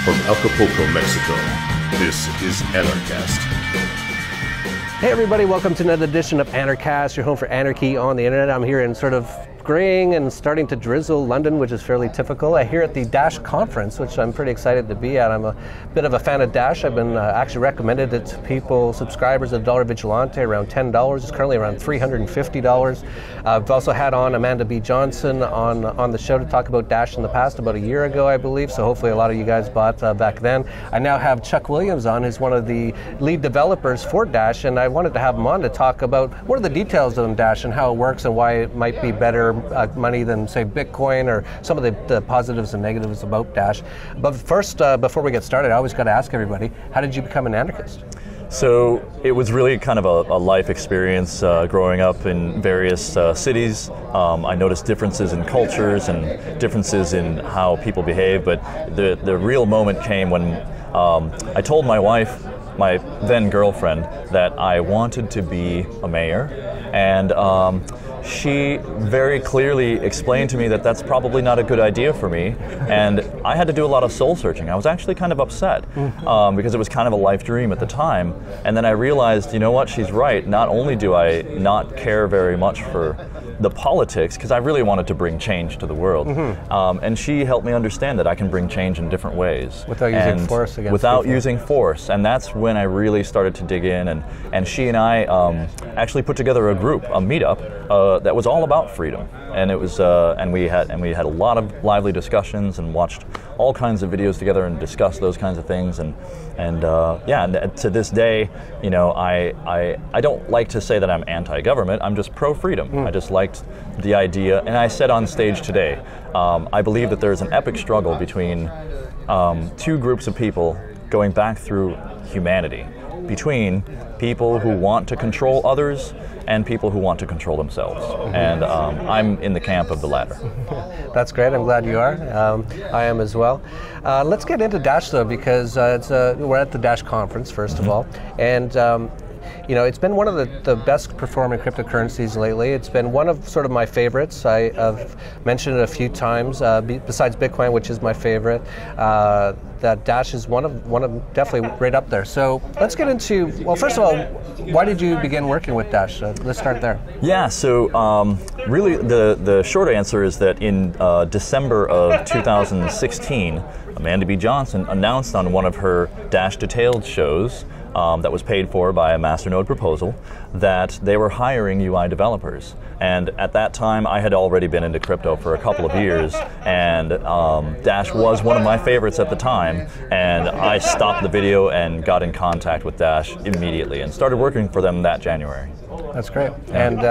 From Acapulco, Mexico, this is Anarchast. Hey everybody, welcome to another edition of Anarchast, your home for anarchy on the internet. I'm here in sort of graying and starting to drizzle London, which is fairly typical. I'm here at the Dash conference, which I'm pretty excited to be at. I'm a bit of a fan of Dash. I've been actually recommended it to people, subscribers of Dollar Vigilante, around $10. It's currently around $350. I've also had on Amanda B. Johnson on the show to talk about Dash in the past, about a year ago, I believe. So hopefully a lot of you guys bought back then. I now have Chuck Williams on, who's one of the lead developers for Dash, and I wanted to have him on to talk about what are the details on Dash and how it works and why it might be better money than, say, Bitcoin, or some of the positives and negatives about Dash. But first, before we get started, I always got to ask everybody, how did you become an anarchist? So it was really kind of a life experience growing up in various cities. I noticed differences in cultures and differences in how people behave, but the real moment came when I told my wife, my then girlfriend, that I wanted to be a mayor, and she very clearly explained to me that that's probably not a good idea for me, and I had to do a lot of soul searching. I was actually kind of upset because it was kind of a life dream at the time, and then I realized, you know what, she's right. Not only do I not care very much for the politics, because I really wanted to bring change to the world, and she helped me understand that I can bring change in different ways. Without using force against Without people. using force, and that's when I really started to dig in, and she and I actually put together a group, a meetup, that was all about freedom, and it was and we had a lot of lively discussions and watched all kinds of videos together and discussed those kinds of things, and to this day, you know, I don't like to say that I'm anti-government. I'm just pro-freedom. I just liked the idea, and I said on stage today, I believe that there's an epic struggle between two groups of people going back through humanity, between people who want to control others and people who want to control themselves. And I'm in the camp of the latter. That's great. I'm glad you are. I am as well. Let's get into Dash, though, because we're at the Dash conference, first of all. And you know, it's been one of the best performing cryptocurrencies lately. It's been one of sort of my favorites. I've mentioned it a few times, besides Bitcoin, which is my favorite. That Dash is one of definitely right up there. So let's get into, well, first of all, why did you begin working with Dash? Let's start there. Yeah, so really the short answer is that in December of 2016, Amanda B. Johnson announced on one of her Dash Detailed shows that was paid for by a masternode proposal that they were hiring UI developers. And at that time, I had already been into crypto for a couple of years, and Dash was one of my favorites at the time, and I stopped the video and got in contact with Dash immediately and started working for them that January. That's great. And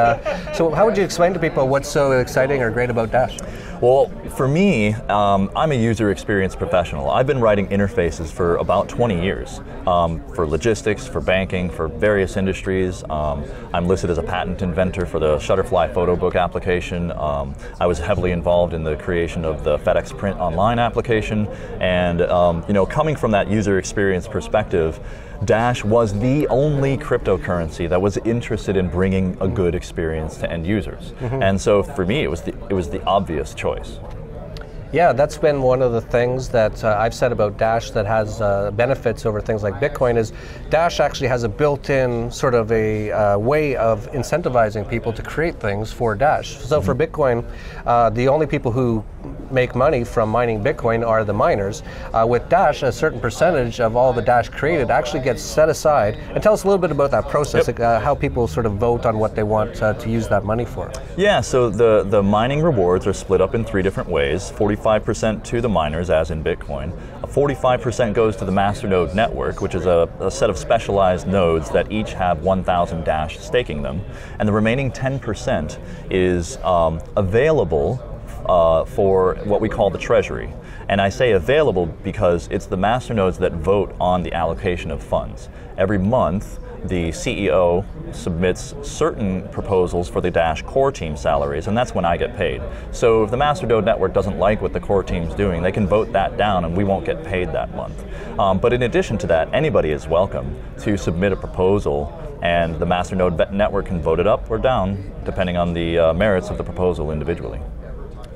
so how would you explain to people what's so exciting or great about Dash? Well, for me, I'm a user experience professional. I've been writing interfaces for about 20 years, for logistics, for banking, for various industries. I'm listed as a patent inventor for the Shutterfly photo book application. I was heavily involved in the creation of the FedEx Print Online application, and you know, coming from that user experience perspective, Dash was the only cryptocurrency that was interested in bringing a good experience to end users, and so for me, it was the obvious choice. Yeah, that's been one of the things that I've said about Dash that has benefits over things like Bitcoin is Dash actually has a built-in sort of a way of incentivizing people to create things for Dash. So for Bitcoin, the only people who make money from mining Bitcoin are the miners. With Dash, a certain percentage of all the Dash created actually gets set aside. And tell us a little bit about that process, how people sort of vote on what they want to use that money for. Yeah, so the mining rewards are split up in three different ways. 45% to the miners, as in Bitcoin. 45% goes to the masternode network, which is a set of specialized nodes that each have 1,000 Dash staking them. And the remaining 10% is available for what we call the treasury. And I say available because it's the masternodes that vote on the allocation of funds. Every month, the CEO submits certain proposals for the Dash core team salaries, and that's when I get paid. So if the Masternode network doesn't like what the core team's doing, they can vote that down and we won't get paid that month. But in addition to that, anybody is welcome to submit a proposal, and the Masternode network can vote it up or down depending on the merits of the proposal individually.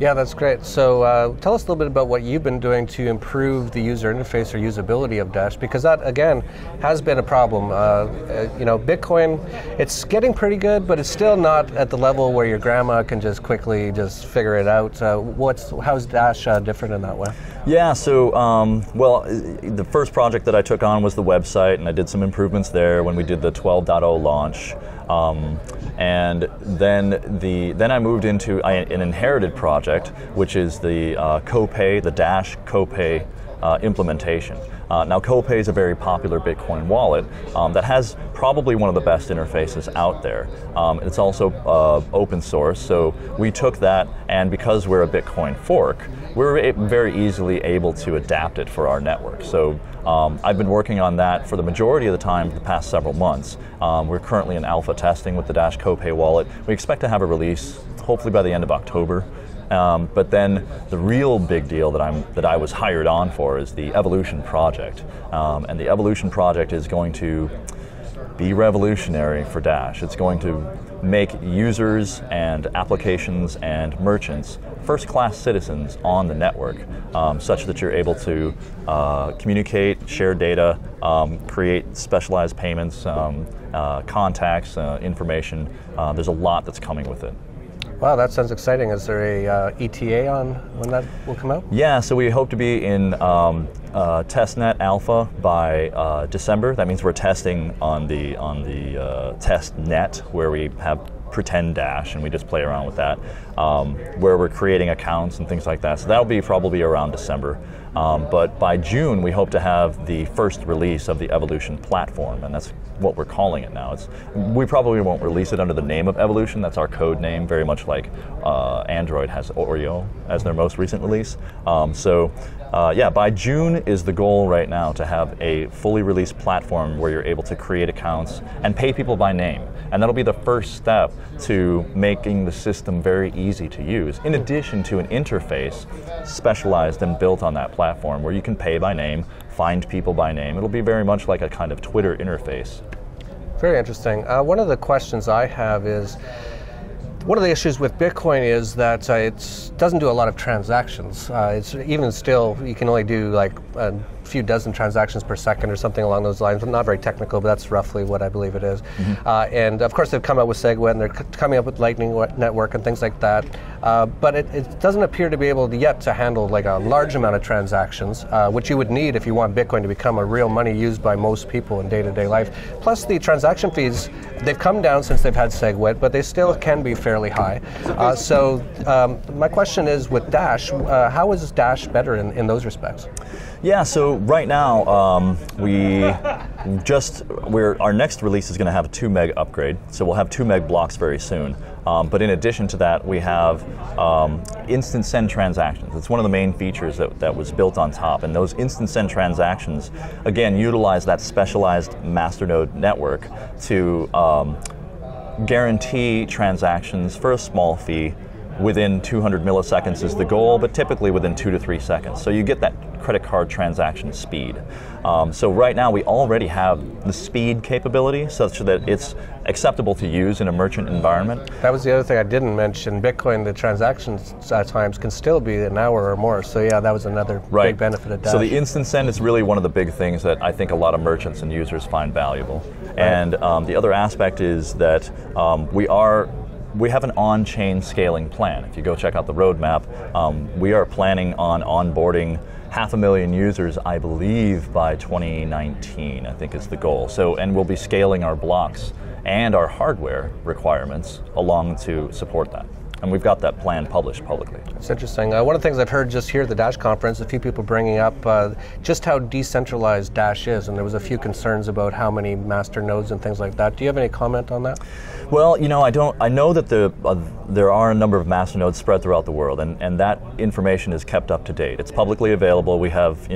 Yeah, that's great. So tell us a little bit about what you've been doing to improve the user interface or usability of Dash, because that, again, has been a problem. Bitcoin, it's getting pretty good, but it's still not at the level where your grandma can just quickly just figure it out. How's Dash different in that way? Yeah, so, the first project that I took on was the website, and I did some improvements there when we did the 12.0 launch. And then I moved into an inherited project, which is the Copay, the Dash Copay implementation. Now, Copay is a very popular Bitcoin wallet that has probably one of the best interfaces out there. It's also open source, so we took that, and because we're a Bitcoin fork, we're very easily able to adapt it for our network. So I've been working on that for the majority of the time for the past several months. We're currently in alpha testing with the Dash Copay wallet. We expect to have a release hopefully by the end of October. But then the real big deal that I was hired on for is the Evolution project. And the Evolution project is going to be revolutionary for Dash. It's going to make users and applications and merchants first-class citizens on the network, such that you're able to communicate, share data, create specialized payments, contacts, information. There's a lot that's coming with it. Wow, that sounds exciting. Is there a ETA on when that will come out? Yeah, so we hope to be in testnet alpha by December. That means we're testing on the test net, where we have pretend Dash and we just play around with that, where we're creating accounts and things like that. So that'll be probably around December. But by June, we hope to have the first release of the Evolution platform, and that's what we're calling it now. We probably won't release it under the name of Evolution. That's our code name, very much like Android has Oreo as their most recent release. By June is the goal right now, to have a fully released platform where you're able to create accounts and pay people by name. And that'll be the first step to making the system very easy to use, in addition to an interface specialized and built on that platform where you can pay by name, find people by name. It'll be very much like a kind of Twitter interface. Very interesting. One of the questions I have is, one of the issues with Bitcoin is that it doesn't do a lot of transactions. It's even still, you can only do like a few dozen transactions per second or something along those lines. I'm not very technical, but that's roughly what I believe it is. Mm-hmm. And of course they've come out with SegWit, and they're coming up with Lightning Network and things like that. But it doesn't appear to be able yet to handle like a large amount of transactions, which you would need if you want Bitcoin to become a real money used by most people in day-to-day life. Plus the transaction fees, they've come down since they've had SegWit, but they still can be fairly high. My question is, with Dash, how is Dash better in those respects? Yeah, so right now our next release is going to have a 2 meg upgrade, so we'll have 2 meg blocks very soon. But in addition to that, we have instant send transactions. It's one of the main features that was built on top, and those instant send transactions, again, utilize that specialized Masternode network to guarantee transactions for a small fee. Within 200 milliseconds is the goal, but typically within 2 to 3 seconds. So you get that credit card transaction speed. So right now we already have the speed capability such that it's acceptable to use in a merchant environment. That was the other thing I didn't mention. Bitcoin, the transactions times can still be an hour or more. So yeah, that was another big benefit of Dash. So the instant send is really one of the big things that I think a lot of merchants and users find valuable. Right. And the other aspect is that we have an on-chain scaling plan. If you go check out the roadmap, we are planning on onboarding 500,000 users, I believe, by 2019, I think is the goal. And we'll be scaling our blocks and our hardware requirements along to support that. And we've got that plan published publicly. It's interesting. One of the things I've heard just here at the Dash conference, a few people bringing up just how decentralized Dash is, and there was a few concerns about how many master nodes and things like that. Do you have any comment on that? Well, I don't. I know that there are a number of master nodes spread throughout the world, and that information is kept up to date. It's publicly available. We have,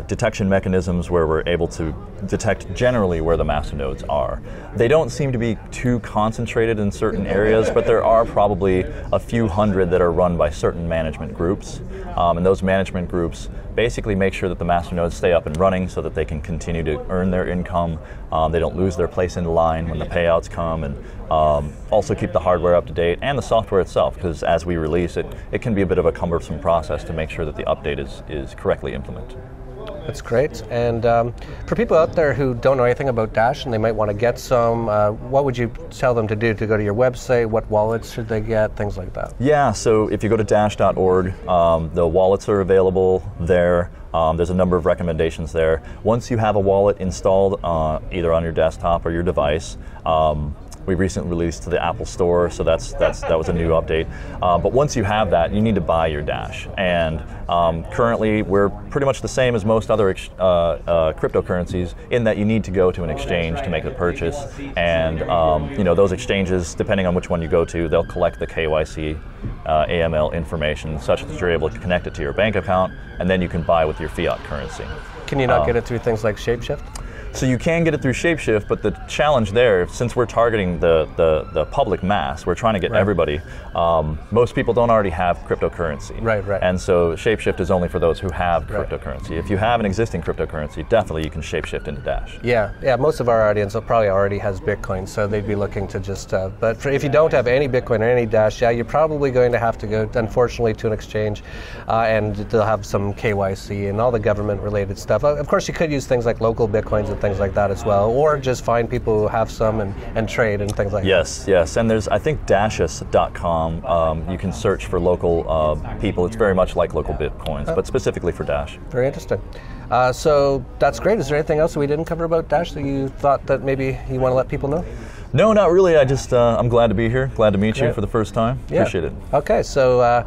detection mechanisms where we're able to detect generally where the masternodes are. They don't seem to be too concentrated in certain areas, but there are probably a few hundred that are run by certain management groups. And those management groups basically make sure that the masternodes stay up and running so that they can continue to earn their income. They don't lose their place in line when the payouts come, and also keep the hardware up to date and the software itself, because as we release it, it can be a bit of a cumbersome process to make sure that the update is correctly implemented. That's great. And for people out there who don't know anything about Dash and they might want to get some, what would you tell them to do? To go to your website? What wallets should they get? Things like that. Yeah, so if you go to dash.org, the wallets are available there. There's a number of recommendations there. Once you have a wallet installed, either on your desktop or your device, we recently released to the Apple Store, so that was a new update. But once you have that, you need to buy your Dash. And currently, we're pretty much the same as most other cryptocurrencies in that you need to go to an exchange to make the purchase. And those exchanges, depending on which one you go to, they'll collect the KYC, AML information such that you're able to connect it to your bank account, and then you can buy with your fiat currency. Can you not get it through things like Shapeshift? So you can get it through Shapeshift, but the challenge there, since we're targeting the public mass, we're trying to get everybody. Most people don't already have cryptocurrency. Right. And so Shapeshift is only for those who have cryptocurrency. If you have an existing cryptocurrency, definitely you can Shapeshift into Dash. Yeah, most of our audience probably already has Bitcoin, so they'd be looking to just, but if you don't have any Bitcoin or any Dash, you're probably going to have to go, unfortunately, to an exchange, and they'll have some KYC and all the government-related stuff. Of course, you could use things like local Bitcoins and things like that as well, or just find people who have some and trade and things like that. Yes, and there's, I think, Dashus.com, you can search for local people. It's very much like local Bitcoins, but specifically for Dash. Very interesting. So that's great. Is there anything else that we didn't cover about Dash that you thought that maybe you want to let people know? No, not really. I just, I'm glad to be here. Glad to meet you for the first time. Yeah. Appreciate it. Okay, so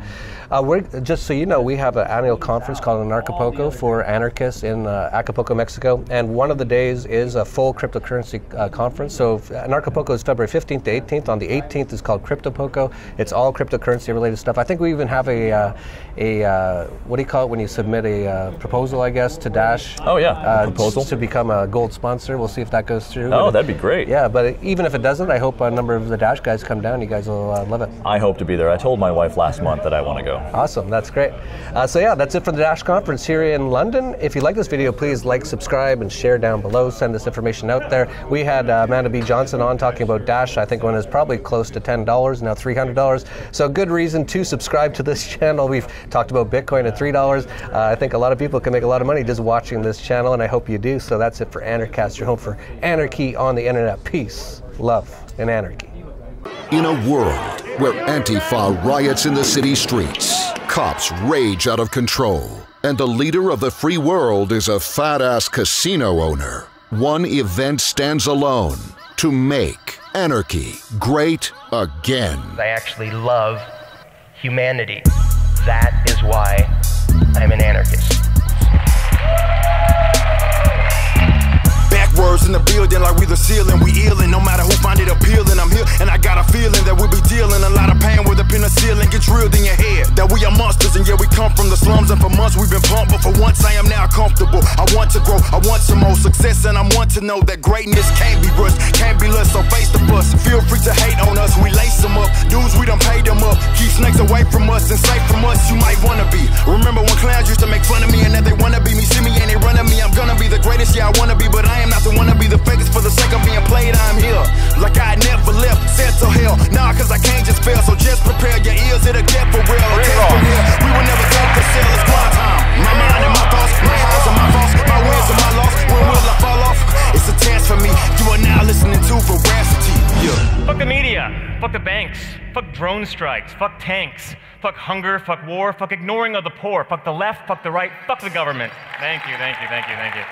we're, just so you know, we have an annual conference called Anarchapulco for anarchists in Acapulco, Mexico, and one of the days is a full cryptocurrency conference. So Anarchapulco is February 15th to 18th. On the 18th is called Cryptopulco. It's all cryptocurrency related stuff. I think we even have a what do you call it when you submit a proposal, I guess, to Dash? Oh yeah, proposal. To become a gold sponsor. We'll see if that goes through. Oh, that'd be great. Yeah, but even if it doesn't, I hope a number of the Dash guys come down. You guys will love it. I hope to be there. I told my wife last month that I want to go. Awesome, that's great. So yeah, that's it for the Dash conference here in London. If you like this video, please like, subscribe, and share down below. Send this information out there. We had Amanda B. Johnson on talking about Dash. I think when it was probably close to $10, now $300. So good reason to subscribe to this channel. We've talked about Bitcoin at $3. I think a lot of people can make a lot of money just watching this channel, and I hope you do. So that's it for Anarchast, your home for anarchy on the internet. Peace, love, and anarchy. In a world where Antifa riots in the city streets, cops rage out of control, and the leader of the free world is a fat-ass casino owner, one event stands alone to make anarchy great again. I actually love humanity. That is why I'm an anarchist. Words in the building like we the ceiling, we illin'. No matter who find it appealing, I'm here and I got a feeling that we'll be dealing a lot of pain with a penicillin get drilled in your head. That we are monsters and yeah, we come from the slums, and for months we've been pumped, but for once I am now comfortable. I want to grow, I want some more success, and I want to know that greatness can't be rushed, can't be lost, so face the bus. Feel free to hate on us, we lace them up. Dudes, we done paid them up. Keep snakes away from us and safe from us, you might wanna be. Remember when clowns used to make fun of me and now they wanna be me? See me and they run at me, I'm gonna be the greatest, yeah I wanna be, but I am not the wanna be the fakest for the sake of being played. I'm here like I never left, said to hell. Nah, cause I can't just fail, so just prepare your ears, it'll get for real. Okay, from here, we will never go for sale, it's grind time. My mind and my thoughts, my highs and my faults, my wins and my loss. When will I fall off? It's a test for me. You are now listening to Veracity. Yeah. Fuck the media, fuck the banks, fuck drone strikes, fuck tanks, fuck hunger, fuck war, fuck ignoring of the poor, fuck the left, fuck the right, fuck the government. Thank you, thank you, thank you, thank you.